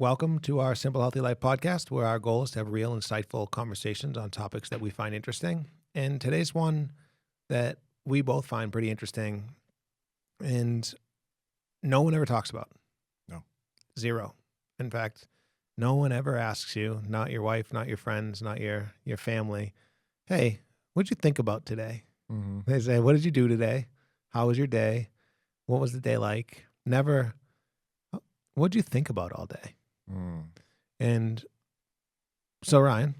Welcome to our Simple Healthy Life podcast, where our goal is to have real, insightful conversations on topics that we find interesting. And today's one that we both find pretty interesting and no one ever talks about. No. Zero. In fact, no one ever asks you, not your wife, not your friends, not your family, hey, what'd you think about today? Mm-hmm. They say, what did you do today? How was your day? What was the day like? Never, what'd you think about all day? Mm. And so, Ryan,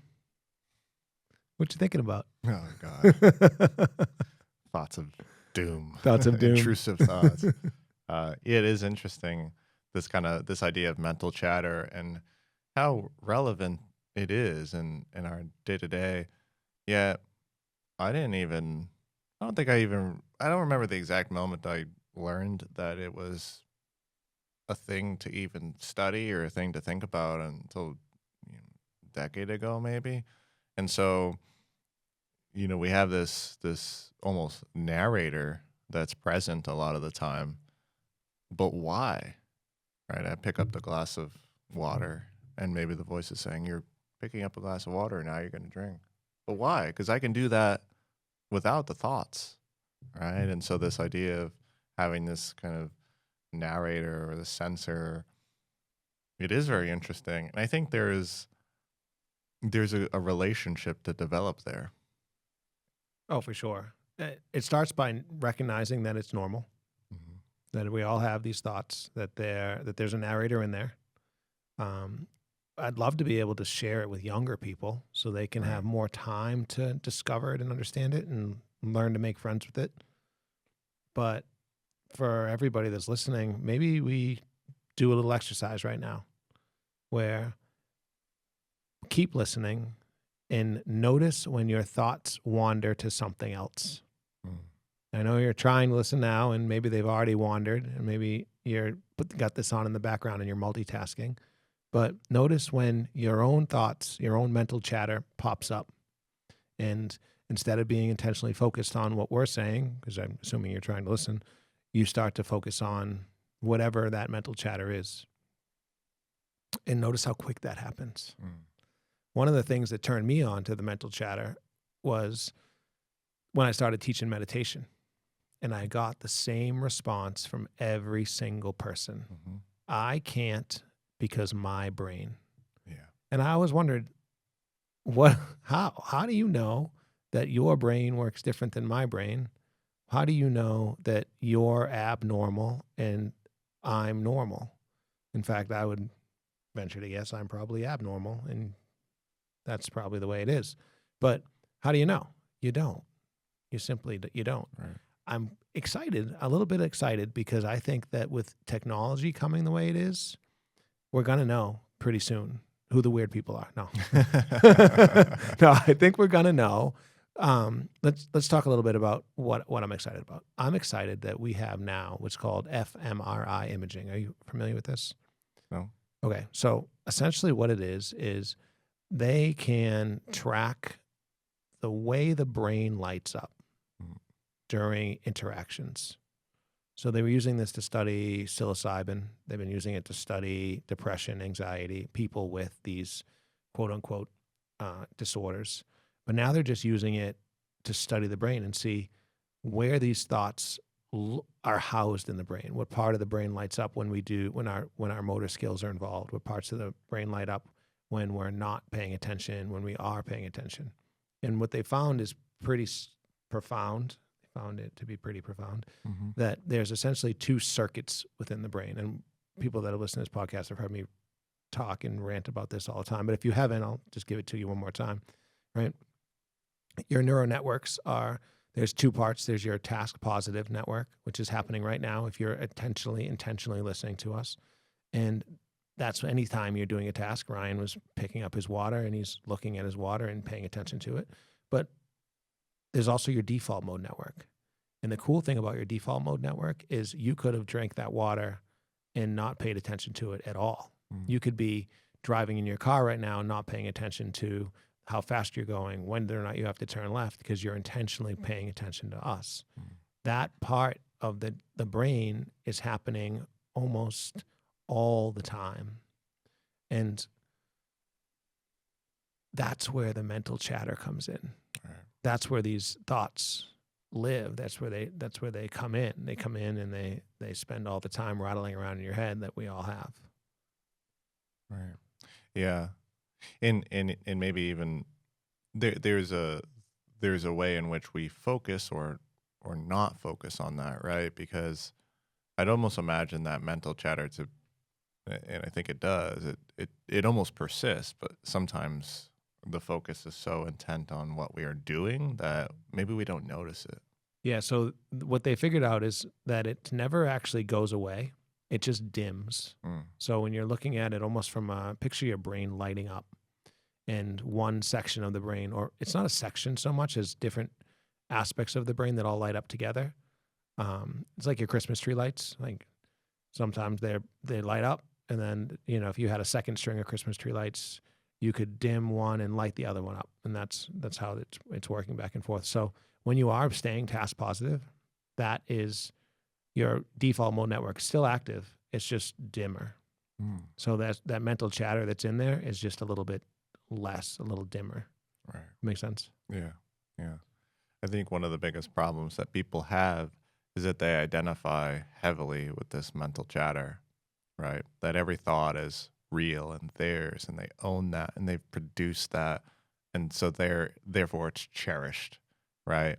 what you thinking about? Oh, God. Thoughts of doom. Thoughts of doom. Intrusive thoughts. It is interesting, this idea of mental chatter and how relevant it is in our day-to-day. Yet, I don't remember the exact moment I learned that it was a thing to even study or a thing to think about until a decade ago, maybe. And so, we have this almost narrator that's present a lot of the time. But why? Right? I pick up the glass of water and maybe the voice is saying, you're picking up a glass of water, now you're going to drink. But why? Because I can do that without the thoughts, right? And so this idea of having this kind of narrator or the censor, it is very interesting. And I think there's a relationship to develop there. Oh, for sure. It starts by recognizing that it's normal, that we all have these thoughts, that there's a narrator in there. I'd love to be able to share it with younger people so they can have more time to discover it and understand it and learn to make friends with it. But for everybody that's listening, maybe we do a little exercise right now where keep listening and notice when your thoughts wander to something else. I know you're trying to listen now and maybe they've already wandered and maybe you're got this on in the background and you're multitasking, but notice when your own thoughts, your own mental chatter pops up. And instead of being intentionally focused on what we're saying, because I'm assuming you're trying to listen, you start to focus on whatever that mental chatter is. And notice how quick that happens. One of the things that turned me on to the mental chatter was when I started teaching meditation. And I got the same response from every single person. I can't because my brain. Yeah. And I always wondered, how do you know that your brain works different than my brain? How do you know that you're abnormal and I'm normal? In fact, I would venture to guess I'm probably abnormal, and that's probably the way it is. But how do you know? You don't. You simply you don't. Right. I'm excited, a little bit excited, because I think that with technology coming the way it is, we're going to know pretty soon who the weird people are. No. No, I think we're going to know. Let's talk a little bit about what I'm excited about. I'm excited that we have now what's called fMRI imaging. Are you familiar with this? No. Okay. So essentially what it is they can track the way the brain lights up during interactions. So they were using this to study psilocybin. They've been using it to study depression, anxiety, people with these quote unquote disorders. But now they're just using it to study the brain and see where these thoughts are housed in the brain. What part of the brain lights up when our motor skills are involved? What parts of the brain light up when we're not paying attention, when we are paying attention? And what they found is pretty profound. They found it to be pretty profound, that there's essentially two circuits within the brain. And people that have listened to this podcast have heard me talk and rant about this all the time. But if you haven't, I'll just give it to you one more time, right? Your neural networks there's two parts. There's your task positive network, which is happening right now if you're intentionally listening to us. And that's anytime you're doing a task. Ryan was picking up his water and he's looking at his water and paying attention to it. But there's also your default mode network. And the cool thing about your default mode network is you could have drank that water and not paid attention to it at all. You could be driving in your car right now and not paying attention to how fast you're going, whether or not you have to turn left, because you're intentionally paying attention to us. That part of the brain is happening almost all the time. And that's where the mental chatter comes in. Right. That's where these thoughts live. That's where they come in. They come in and they spend all the time rattling around in your head that we all have. Right. Yeah. And maybe even there's a way in which we focus or not focus on that, right? Because I'd almost imagine that mental chatter to, and I think it does, it almost persists, but sometimes the focus is so intent on what we are doing that maybe we don't notice it. Yeah, so what they figured out is that it never actually goes away. It just dims. So when you're looking at it almost from a picture your brain lighting up, and one section of the brain, or it's not a section so much as different aspects of the brain that all light up together. It's like your Christmas tree lights. Like sometimes they light up, and then if you had a second string of Christmas tree lights, you could dim one and light the other one up, and that's how it's working back and forth. So when you are staying task positive, that is your default mode network still active. It's just dimmer. So that mental chatter that's in there is just a little bit less, a little dimmer. Right. Makes sense? Yeah. I think one of the biggest problems that people have is that they identify heavily with this mental chatter, right? That every thought is real and theirs, and they own that, and they've produced that, and so therefore it's cherished, right?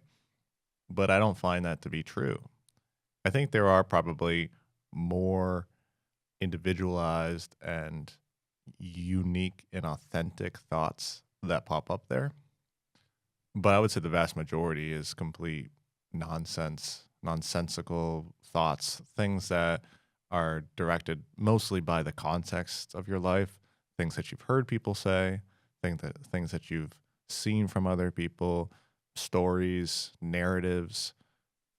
But I don't find that to be true. I think there are probably more individualized and unique and authentic thoughts that pop up there. But I would say the vast majority is complete nonsensical thoughts, things that are directed mostly by the context of your life, things that you've heard people say, things that you've seen from other people, stories, narratives.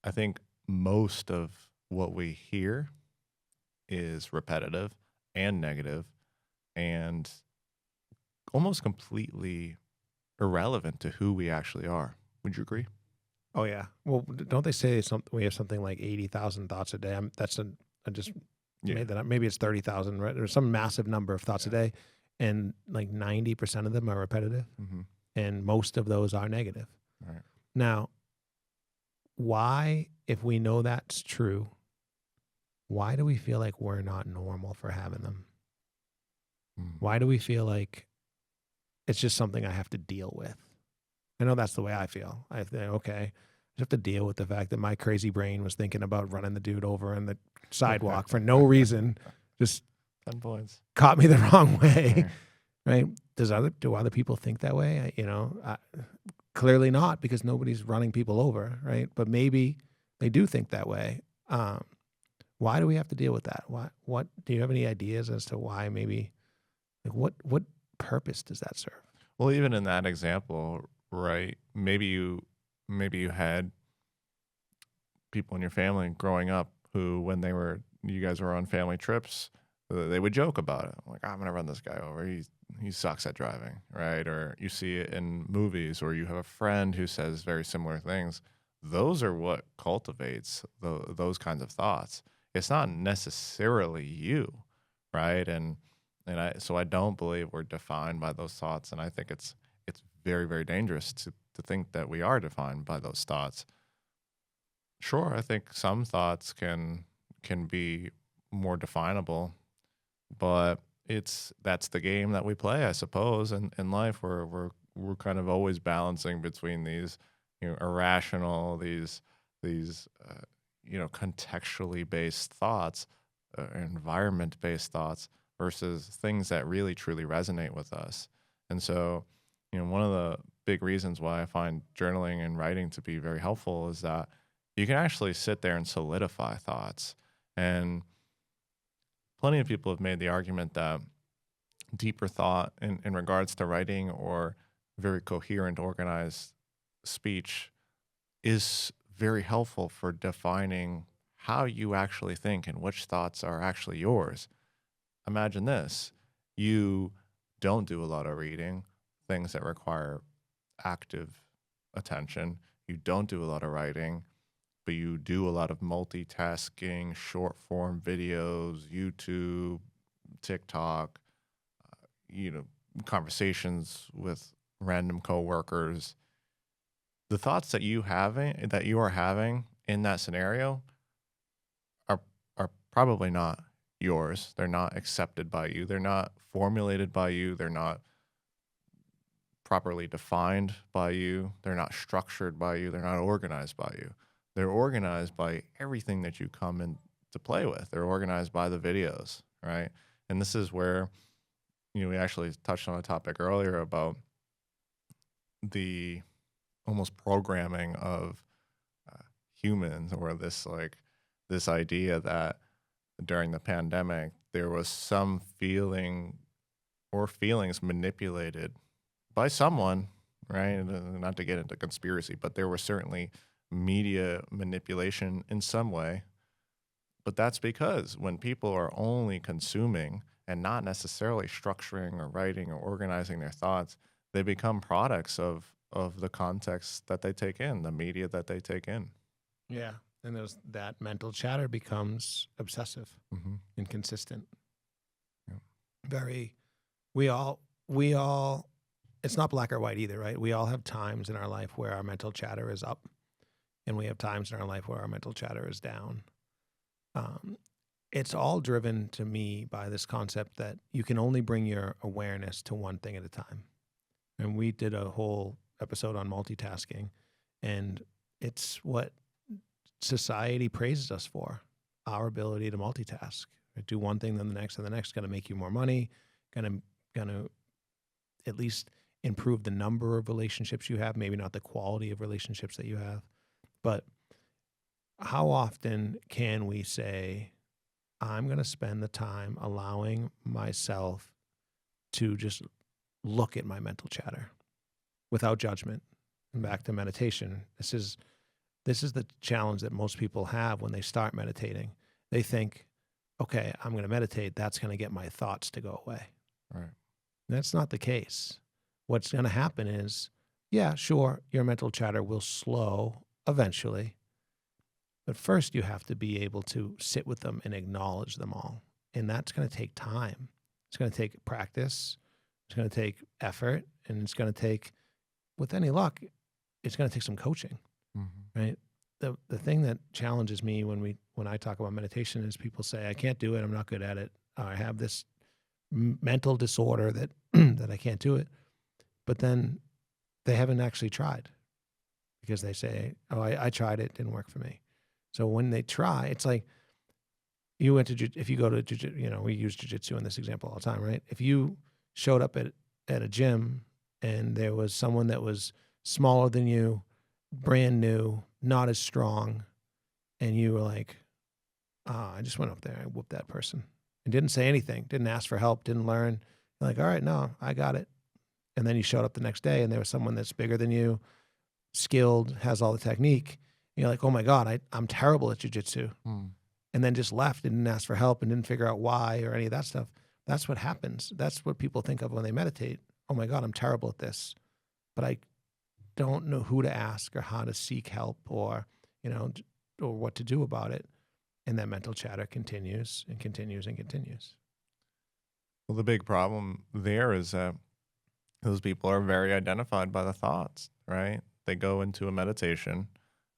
I think most of what we hear is repetitive and negative and almost completely irrelevant to who we actually are. Would you agree? Oh yeah. Well, don't they say we have something like 80,000 thoughts a day? I just made that up. Maybe it's 30,000. Right? There's some massive number of thoughts a day, and like 90% of them are repetitive, and most of those are negative. Right. Now, why, if we know that's true, why do we feel like we're not normal for having them? Why do we feel like it's just something I have to deal with? I know that's the way I feel. I think, okay, I just have to deal with the fact that my crazy brain was thinking about running the dude over on the sidewalk for no reason. Just 10 points. Caught me the wrong way, right? Do other people think that way? Clearly not, because nobody's running people over, right? But maybe they do think that way. Why do we have to deal with that? What do you have any ideas as to why? Maybe, like, what purpose does that serve? Well, even in that example, right? Maybe you had people in your family growing up who, when you guys were on family trips, they would joke about it. Like, I'm gonna run this guy over. He sucks at driving, right? Or you see it in movies, or you have a friend who says very similar things. Those are what cultivates those kinds of thoughts. It's not necessarily you, right? So I don't believe we're defined by those thoughts, and I think it's very, very dangerous to think that we are defined by those thoughts. Sure, I think some thoughts can be more definable, but that's the game that we play, I suppose, in life, where we're kind of always balancing between these irrational, these contextually based thoughts, environment based thoughts, versus things that really truly resonate with us. And so, one of the big reasons why I find journaling and writing to be very helpful is that you can actually sit there and solidify thoughts. And plenty of people have made the argument that deeper thought in regards to writing or very coherent, organized speech is very helpful for defining how you actually think and which thoughts are actually yours. Imagine this. You don't do a lot of reading, things that require active attention. You don't do a lot of writing, but you do a lot of multitasking, short form videos, YouTube, TikTok, conversations with random coworkers, the thoughts that you are having in that scenario are probably not yours. They're not accepted by you. They're not formulated by you. They're not properly defined by you. They're not structured by you. They're not organized by you. They're organized by everything that you come in to play with. They're organized by the videos, right? And this is where, we actually touched on a topic earlier about the almost programming of humans, or this idea that during the pandemic, there was some feeling or feelings manipulated by someone, right? Not to get into conspiracy, but there was certainly media manipulation in some way. But that's because when people are only consuming and not necessarily structuring or writing or organizing their thoughts, they become products of the context that they take in, the media that they take in. Yeah. And that mental chatter becomes obsessive and consistent. Yeah. We all, it's not black or white either, right? We all have times in our life where our mental chatter is up, and we have times in our life where our mental chatter is down. It's all driven to me by this concept that you can only bring your awareness to one thing at a time. And we did a whole episode on multitasking, and it's what society praises us for, our ability to multitask. Right? Do one thing, then the next, and the next. Going to make you more money, going to at least improve the number of relationships you have, maybe not the quality of relationships that you have. But how often can we say, I'm going to spend the time allowing myself to just look at my mental chatter without judgment? And back to meditation, this is the challenge that most people have when they start meditating. They think, okay, I'm going to meditate. That's going to get my thoughts to go away. Right. That's not the case. What's going to happen is, yeah, sure, your mental chatter will slow eventually. But first, you have to be able to sit with them and acknowledge them all. And that's going to take time. It's going to take practice. It's going to take effort. And it's going to take, with any luck, it's going to take some coaching, right? The thing that challenges me when I talk about meditation is people say, I can't do it. I'm not good at it. Or I have this mental disorder that that I can't do it. But then they haven't actually tried, because they say, oh, I tried it. It didn't work for me. So when they try, it's like you went to, if you go to jiu-jitsu, we use jiu-jitsu in this example all the time, right? If you showed up at a gym and there was someone that was smaller than you, brand new, not as strong, and you were like, I just went up there and whooped that person and didn't say anything, didn't ask for help, didn't learn. You're like, all right, no, I got it. And then you showed up the next day and there was someone that's bigger than you, skilled, has all the technique. And you're like, oh my God, I'm terrible at jiu-jitsu. And then just left and didn't ask for help and didn't figure out why or any of that stuff. That's what happens. That's what people think of when they meditate. Oh my God, I'm terrible at this. But I don't know who to ask or how to seek help or what to do about it. And that mental chatter continues and continues and continues. Well, the big problem there is that those people are very identified by the thoughts, right? They go into a meditation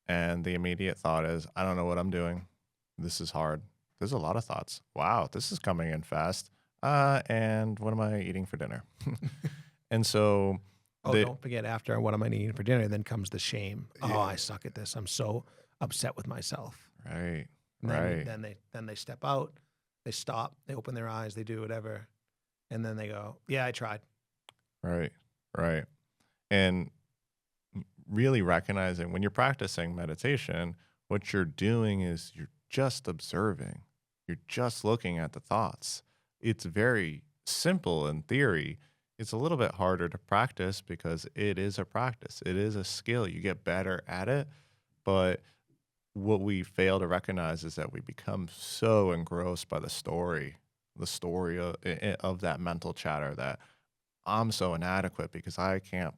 and the immediate thought is, I don't know what I'm doing. This is hard. There's a lot of thoughts. Wow, this is coming in fast. And what am I eating for dinner? And so... don't forget, after what am I eating for dinner, then comes the shame. Yeah. Oh, I suck at this. I'm so upset with myself. Right. Then they step out, they stop, they open their eyes, they do whatever. And then they go, yeah, I tried. Right. And really recognizing when you're practicing meditation, what you're doing is you're just observing. You're just looking at the thoughts. It's very simple in theory. It's a little bit harder to practice because it is a practice. It is a skill. You get better at it. But what we fail to recognize is that we become so engrossed by the story of that mental chatter that I'm so inadequate because I can't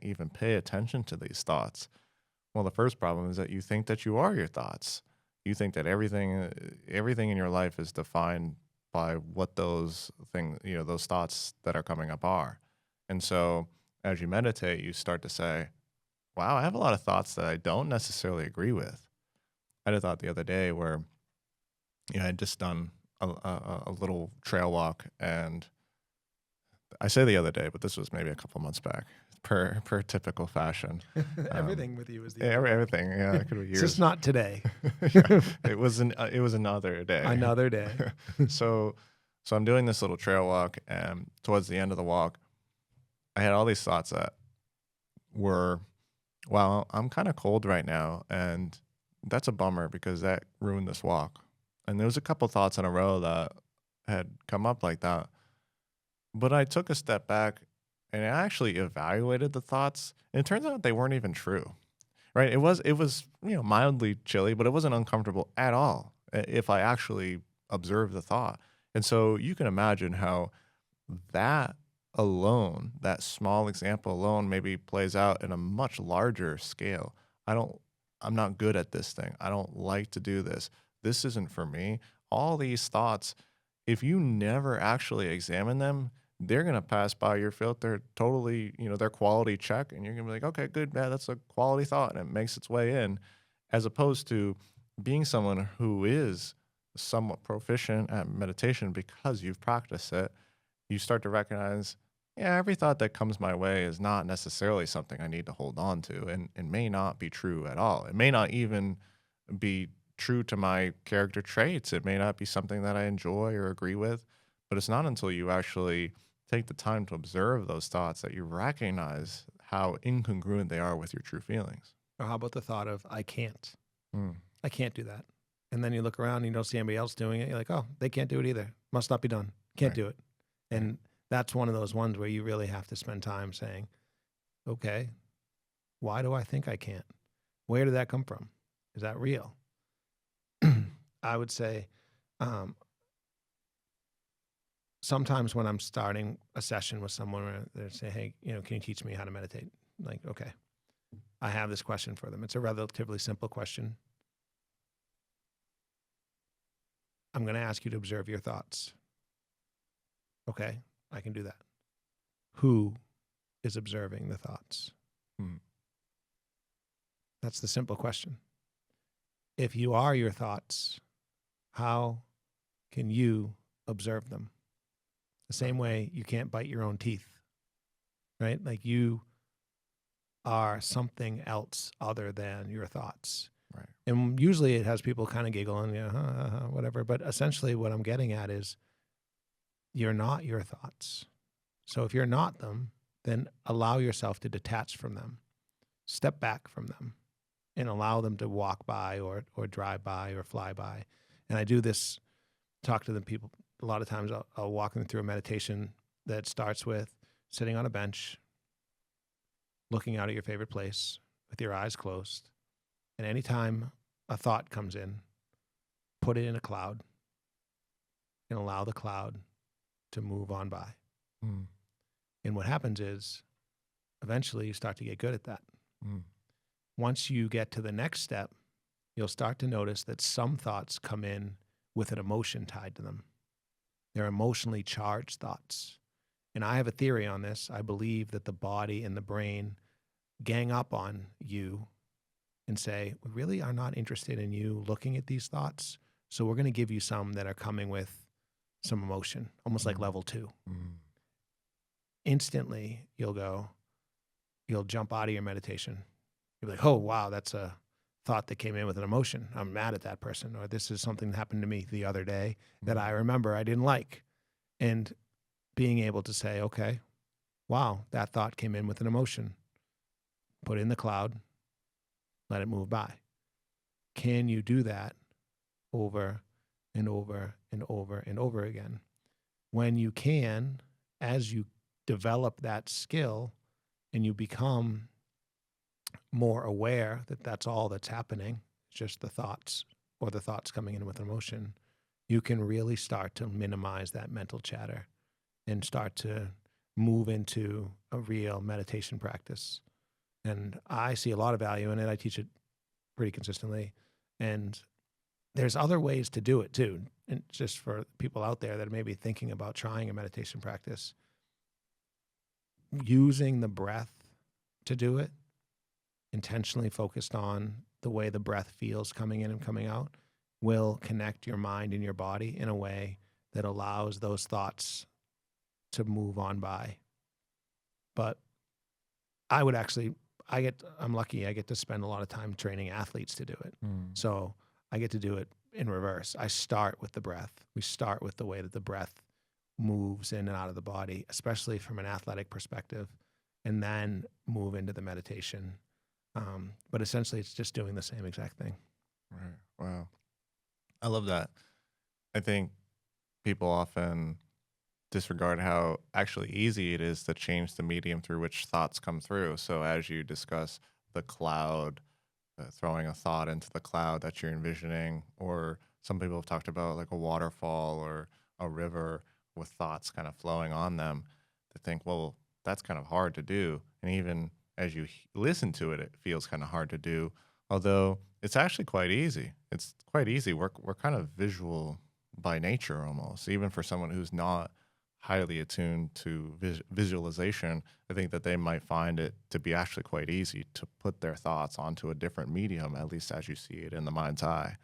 even pay attention to these thoughts. Well, the first problem is that you think that you are your thoughts. You think that everything in your life is defined by what those things, those thoughts that are coming up are. And so as you meditate, you start to say, wow, I have a lot of thoughts that I don't necessarily agree with. I had a thought the other day where, I had just done a little trail walk, and I say the other day, but this was maybe a couple months back, per typical fashion. Everything with you is the Everything, yeah, it could be It's years. just not today. Yeah, it was another day. Another day. So I'm doing this little trail walk, and towards the end of the walk, I had all these thoughts that were, well, I'm kind of cold right now, and that's a bummer because that ruined this walk. And there was a couple thoughts in a row that had come up like that. But I took a step back and I actually evaluated the thoughts, and it turns out they weren't even true. Right? It was mildly chilly, but it wasn't uncomfortable at all if I actually observed the thought. And so you can imagine how that alone, that small example alone, maybe plays out in a much larger scale. I'm not good at this thing. I don't like to do this. This isn't for me. All these thoughts, if you never actually examine them, they're going to pass by your filter totally, their quality check. And you're going to be like, okay, good, man, that's a quality thought. And it makes its way in, as opposed to being someone who is somewhat proficient at meditation because you've practiced it. You start to recognize, yeah, every thought that comes my way is not necessarily something I need to hold on to, and it may not be true at all. It may not even be true to my character traits. It may not be something that I enjoy or agree with, but it's not until you actually take the time to observe those thoughts that you recognize how incongruent they are with your true feelings. Or how about the thought of, I can't. Mm. I can't do that. And then you look around and you don't see anybody else doing it. You're like, oh, they can't do it either. Must not be done. Can't Right. do it. And that's one of those ones where you really have to spend time saying, okay, why do I think I can't? Where did that come from? Is that real? I would say sometimes when I'm starting a session with someone where they say, hey, can you teach me how to meditate? Like, okay, I have this question for them. It's a relatively simple question. I'm going to ask you to observe your thoughts. Okay, I can do that. Who is observing the thoughts? That's the simple question. If you are your thoughts, how can you observe them? The same way you can't bite your own teeth, right? Like you are something else other than your thoughts. Right. And usually it has people kind of giggling, whatever. But essentially what I'm getting at is you're not your thoughts. So if you're not them, then allow yourself to detach from them. Step back from them and allow them to walk by or drive by or fly by. And I do this, talk to the people. A lot of times I'll walk them through a meditation that starts with sitting on a bench, looking out at your favorite place with your eyes closed. And anytime a thought comes in, put it in a cloud and allow the cloud to move on by. And what happens is eventually you start to get good at that. Once you get to the next step, you'll start to notice that some thoughts come in with an emotion tied to them. They're emotionally charged thoughts. And I have a theory on this. I believe that the body and the brain gang up on you and say, we really are not interested in you looking at these thoughts. So we're going to give you some that are coming with some emotion, almost like level 2. Instantly, you'll jump out of your meditation. You'll be like, oh, wow, that's a thought that came in with an emotion. I'm mad at that person, or this is something that happened to me the other day that I remember I didn't like. And being able to say, okay, wow, that thought came in with an emotion. Put it in the cloud, let it move by. Can you do that over and over and over and over again? When you can, as you develop that skill and you become more aware that that's all that's happening, just the thoughts or the thoughts coming in with emotion, you can really start to minimize that mental chatter and start to move into a real meditation practice. And I see a lot of value in it. I teach it pretty consistently. And there's other ways to do it too. And just for people out there that may be thinking about trying a meditation practice, using the breath to do it, intentionally focused on the way the breath feels coming in and coming out, will connect your mind and your body in a way that allows those thoughts to move on by. But I would actually, I'm lucky, I get to spend a lot of time training athletes to do it. So I get to do it in reverse. I start with the breath. We start with the way that the breath moves in and out of the body, especially from an athletic perspective, and then move into the meditation. But essentially, it's just doing the same exact thing. Right. Wow. I love that. I think people often disregard how actually easy it is to change the medium through which thoughts come through. So as you discuss the cloud, throwing a thought into the cloud that you're envisioning, or some people have talked about like a waterfall or a river with thoughts kind of flowing on them, to think, well, that's kind of hard to do. And even as you listen to it, it feels kind of hard to do, although it's actually quite easy. It's quite easy. We're kind of visual by nature almost, even for someone who's not highly attuned to visualization. I think that they might find it to be actually quite easy to put their thoughts onto a different medium, at least as you see it in the mind's eye.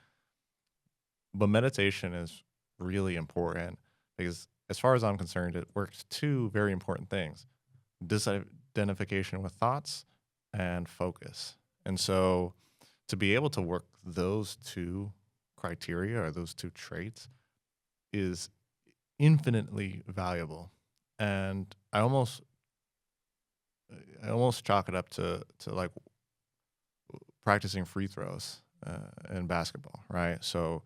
But meditation is really important because, as far as I'm concerned, it works two very important things: disidentification with thoughts and focus. And so to be able to work those two criteria or those two traits is infinitely valuable. And I almost chalk it up to like practicing free throws in basketball, right? So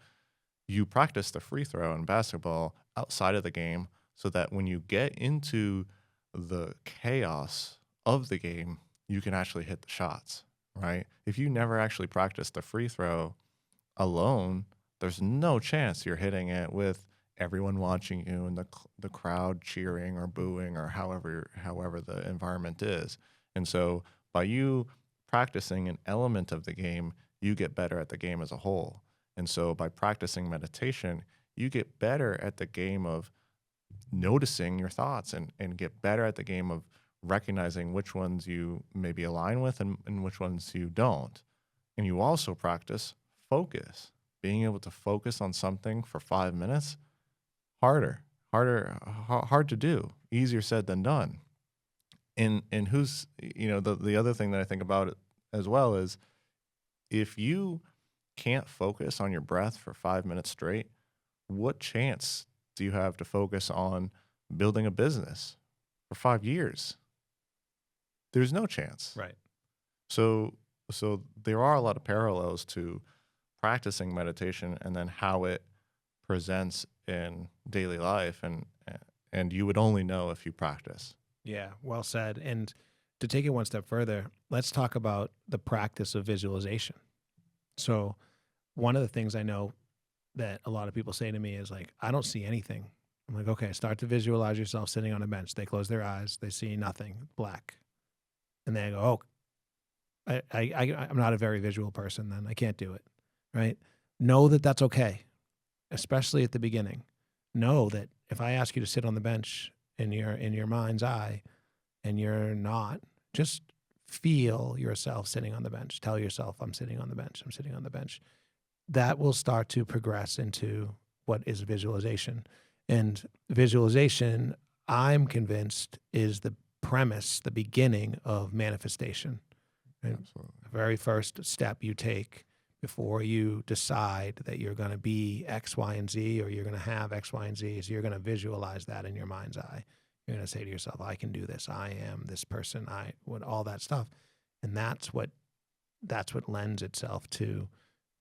you practice the free throw in basketball outside of the game so that when you get into the chaos of the game, you can actually hit the shots, right? If you never actually practice the free throw alone, there's no chance you're hitting it with everyone watching you and the crowd cheering or booing or however the environment is. And so by you practicing an element of the game, you get better at the game as a whole. And so by practicing meditation, you get better at the game of noticing your thoughts and get better at the game of recognizing which ones you maybe align with and which ones you don't. And you also practice focus, being able to focus on something for 5 minutes. Hard to do, easier said than done. And who's, the other thing that I think about it as well is, if you can't focus on your breath for 5 minutes straight, what chance do you have to focus on building a business for 5 years? There's no chance. Right. So there are a lot of parallels to practicing meditation and then how it presents in daily life, and you would only know if you practice. Yeah, well said. And to take it one step further, let's talk about the practice of visualization. So one of the things I know that a lot of people say to me is like, I don't see anything. I'm like, okay, start to visualize yourself sitting on a bench. They close their eyes, they see nothing, black. And they go, oh, I'm not a very visual person then. I can't do it, right? Know that that's okay, especially at the beginning. Know that if I ask you to sit on the bench in your mind's eye and you're not, just feel yourself sitting on the bench. Tell yourself, I'm sitting on the bench. I'm sitting on the bench. That will start to progress into what is visualization. And visualization, I'm convinced, is the premise, the beginning of manifestation. Right? Absolutely. The very first step you take before you decide that you're going to be X, Y, and Z, or you're going to have X, Y, and Z, is you're going to visualize that in your mind's eye. You're going to say to yourself, I can do this. I am this person. All that stuff. And that's what lends itself to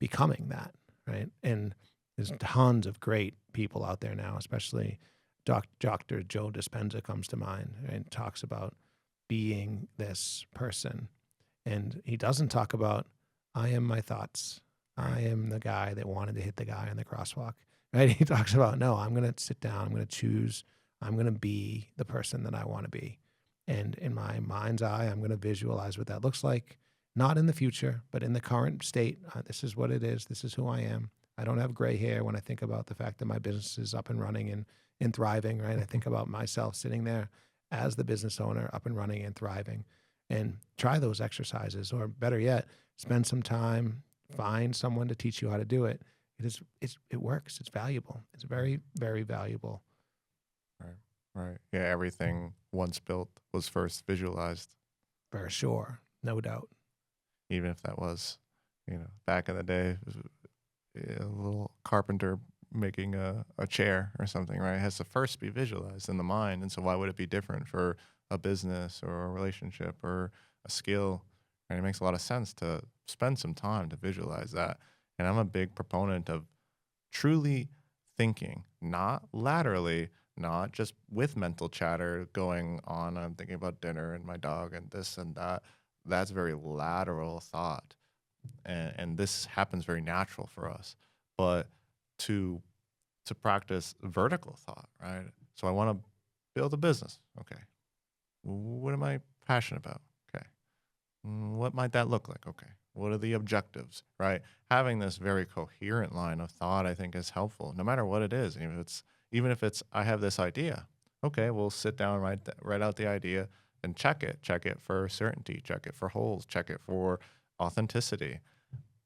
becoming that, right? And there's tons of great people out there now, especially Dr. Joe Dispenza comes to mind and talks about being this person. And he doesn't talk about, I am my thoughts. I am the guy that wanted to hit the guy on the crosswalk, right? He talks about, no, I'm going to sit down. I'm going to choose. I'm going to be the person that I want to be. And in my mind's eye, I'm going to visualize what that looks like. not in the future, but in the current state. This is what it is. This is who I am. I don't have gray hair when I think about the fact that my business is up and running and thriving, right? I think about myself sitting there as the business owner, up and running and thriving. And try those exercises, or better yet, spend some time, find someone to teach you how to do it. It works. It's valuable. It's very, very valuable. Right. Yeah, everything once built was first visualized. For sure. No doubt. Even if that was, back in the day, a little carpenter making a chair or something, right? It has to first be visualized in the mind. And so why would it be different for a business or a relationship or a skill? And it makes a lot of sense to spend some time to visualize that. And I'm a big proponent of truly thinking, not laterally, not just with mental chatter going on. I'm thinking about dinner and my dog and this and that. That's very lateral thought. And this happens very natural for us. But to practice vertical thought, right? So I want to build a business. Okay. What am I passionate about? Okay. What might that look like? Okay. What are the objectives, right? Having this very coherent line of thought, I think, is helpful, no matter what it is. Even if it's I have this idea. Okay, we'll sit down, write out the idea, and check it. Check it for certainty. Check it for holes. Check it for authenticity.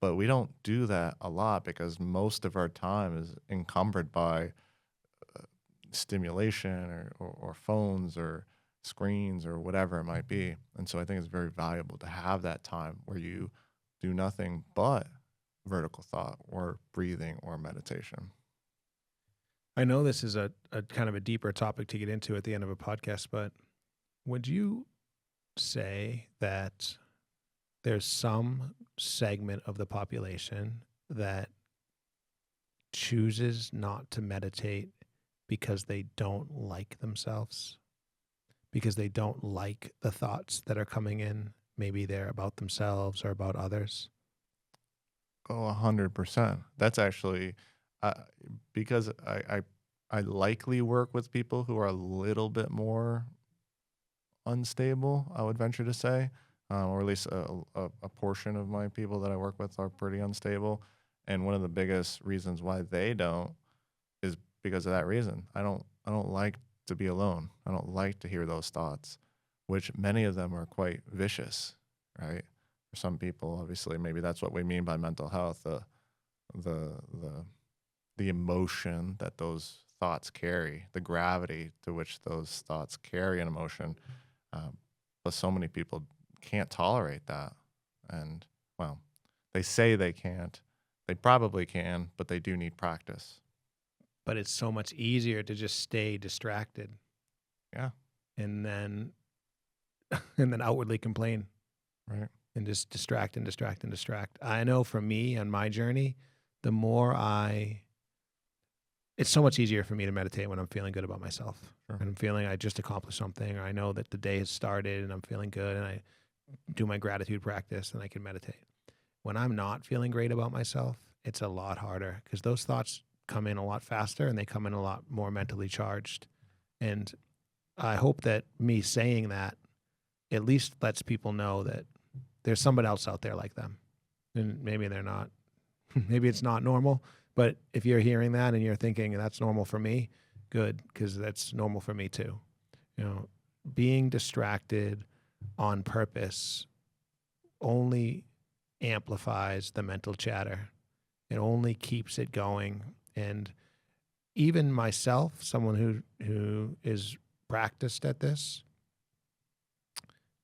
But we don't do that a lot because most of our time is encumbered by stimulation or phones or screens or whatever it might be. And so I think it's very valuable to have that time where you do nothing but vertical thought or breathing or meditation. I know this is a kind of a deeper topic to get into at the end of a podcast, but would you say that there's some segment of the population that chooses not to meditate because they don't like themselves, because they don't like the thoughts that are coming in? Maybe they're about themselves or about others. Oh, 100%. That's actually because I likely work with people who are a little bit more unstable, I would venture to say, or at least a portion of my people that I work with are pretty unstable. And one of the biggest reasons why they don't is because of that reason. I don't like to be alone. I don't like to hear those thoughts, which many of them are quite vicious, right? For some people, obviously, maybe that's what we mean by mental health, the emotion that those thoughts carry, the gravity to which those thoughts carry an emotion. But so many people can't tolerate that. And, well, they say they can't. They probably can, but they do need practice. But it's so much easier to just stay distracted. Yeah. And then outwardly complain. Right. And just distract and distract and distract. I know for me on my journey, it's so much easier for me to meditate when I'm feeling good about myself. Sure. And I'm feeling I just accomplished something, or I know that the day has started and I'm feeling good, and I do my gratitude practice and I can meditate. When I'm not feeling great about myself, it's a lot harder because those thoughts come in a lot faster and they come in a lot more mentally charged. And I hope that me saying that at least lets people know that there's somebody else out there like them. And maybe they're not. Maybe it's not normal. But if you're hearing that and you're thinking that's normal for me, good, because that's normal for me too. Being distracted on purpose only amplifies the mental chatter. It only keeps it going. And even myself, someone who is practiced at this,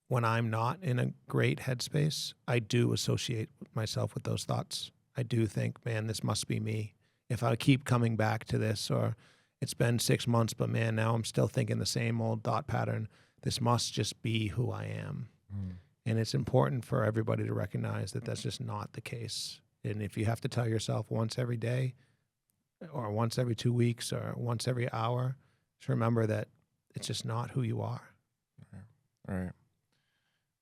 when I'm not in a great headspace, I do associate myself with those thoughts. I do think, man, this must be me. If I keep coming back to this, or it's been 6 months, but man, now I'm still thinking the same old thought pattern, this must just be who I am. And it's important for everybody to recognize that that's just not the case. And if you have to tell yourself once every day, or once every 2 weeks, or once every hour, just remember that it's just not who you are. Right.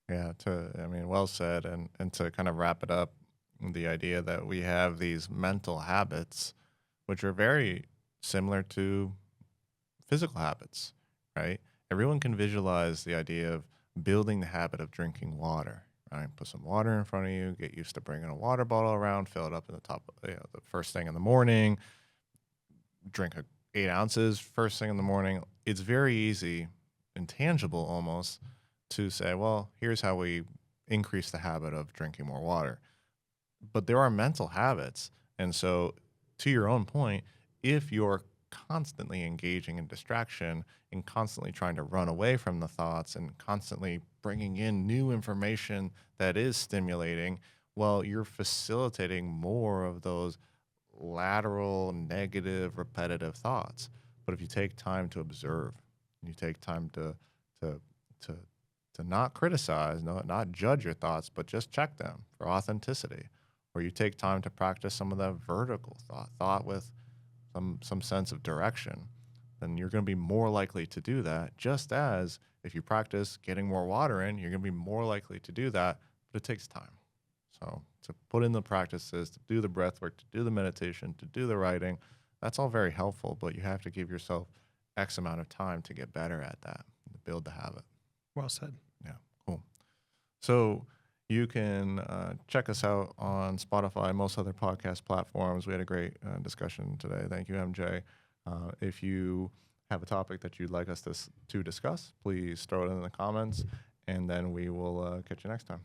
Yeah, well said. And to kind of wrap it up, the idea that we have these mental habits, which are very similar to physical habits, right? Everyone can visualize the idea of building the habit of drinking water, right? Put some water in front of you. Get used to bringing a water bottle around. Fill it up in the top, the first thing in the morning. Drink 8 ounces first thing in the morning. It's very easy and tangible almost to say, well, here's how we increase the habit of drinking more water. But there are mental habits. And so, to your own point, if you're constantly engaging in distraction and constantly trying to run away from the thoughts and constantly bringing in new information that is stimulating, well, you're facilitating more of those lateral, negative, repetitive thoughts. But if you take time to observe, you take time to to to not criticize, not judge your thoughts, but just check them for authenticity, or you take time to practice some of that vertical thought with some sense of direction, then you're going to be more likely to do that. Just as if you practice getting more water in, you're going to be more likely to do that, but it takes time. So to put in the practices, to do the breath work, to do the meditation, to do the writing, that's all very helpful, but you have to give yourself X amount of time to get better at that, to build the habit. Well said. Yeah, cool. So you can check us out on Spotify, most other podcast platforms. We had a great discussion today. Thank you, MJ. If you have a topic that you'd like us to discuss, please throw it in the comments, and then we will catch you next time.